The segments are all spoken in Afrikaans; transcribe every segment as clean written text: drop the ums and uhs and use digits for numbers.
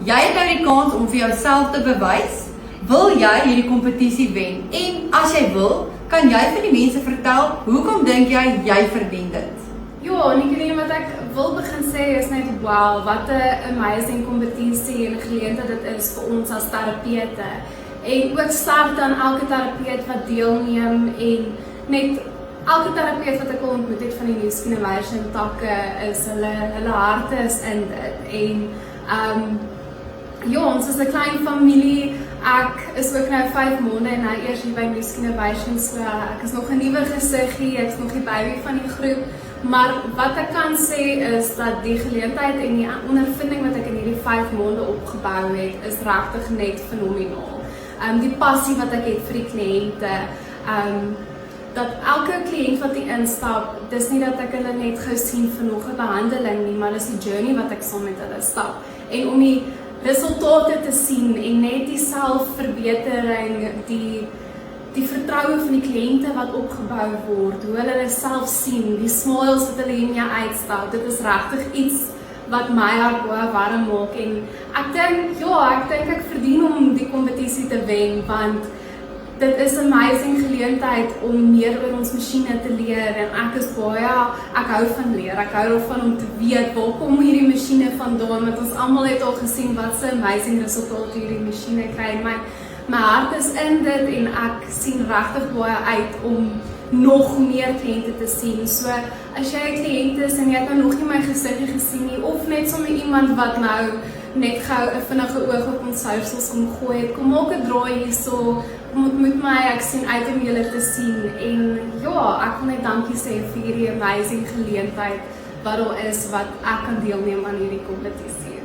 Jy het nou die kans om vir jouself te bewys. Wil jy hierdie kompetisie wen? En as jy wil, kan jy vir die mense vertel, hoekom dink jy verdien dit? Ja, Nicolene, wat ek wil begin sê is net, wow, wat 'n amazing kompetisie en geleentheid dit is vir ons as terapeute. En ook sterk dan elke terapeut wat deelneem en net elke terapeut wat ek al ontmoet het van die New Skin Innovation takke is hulle harte is in dit. En ja, ons is 'n klein familie. Ek is ook nou 5 maande nou eers hier by New Skin Innovation, so ek is nog 'n nuwe gesiggie, ek is nog die baby van die groep. Maar wat ek kan sê is dat die geleentheid en die ondervinding wat ek in hierdie 5 maande opgebou het, is regtig net fenomenaal. Die passie wat ek het vir die kliënte, dat elke kliënt wat hier instap, dis nie dat ek hulle net gou sien vir nog 'n behandeling nie, maar dis die journey wat ek saam met hulle stap. En om die resultate te sien en net die selfverbetering, die vertroue van die kliënte wat opgebou word, hoe hulle self sien, die smiles wat hulle in jou uitstap, dit is regtig iets wat my hart baie warm maak. En ek dink ek verdien om die kompetisie te wen, want dit is 'n amazing geleentheid om meer oor ons masjiene te leer. En ek hou van leer, ek hou daarvan om te weet waar kom hierdie masjiene vandaan, want ons almal het al gesien wat se amazing resultate hierdie masjiene kry. My hart is in dit en ek sien regtig baie uit om nog meer kliënte te sien. So as jy 'n kliënt is en jy het nou nog nie my gesiggie gesien nie, of net sommer iemand wat nou net gou 'n vinnige oog op ons socials kom gooi het, kom maak 'n draai hierso, kom ontmoet my, ek sien uit om julle te sien. En ja, ek wil net dankie sê vir hierdie amazing geleentheid wat daar is, wat ek kan deelneem aan hierdie kompetisie.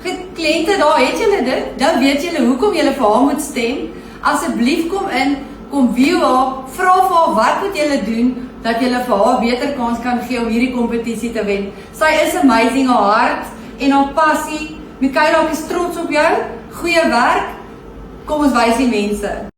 Goed, kliënte, daar het julle dit. Dan weet julle hoekom julle vir haar moet stem. Asseblief kom in, kom view haar, vra vir haar wat moet julle doen dat julle vir haar beter kans kan gee om hierdie kompetisie te wen. Sy is amazing, haar hart en haar passie. Michaela, ek is trots op jou. Goeie werk. Kom ons wys die mense.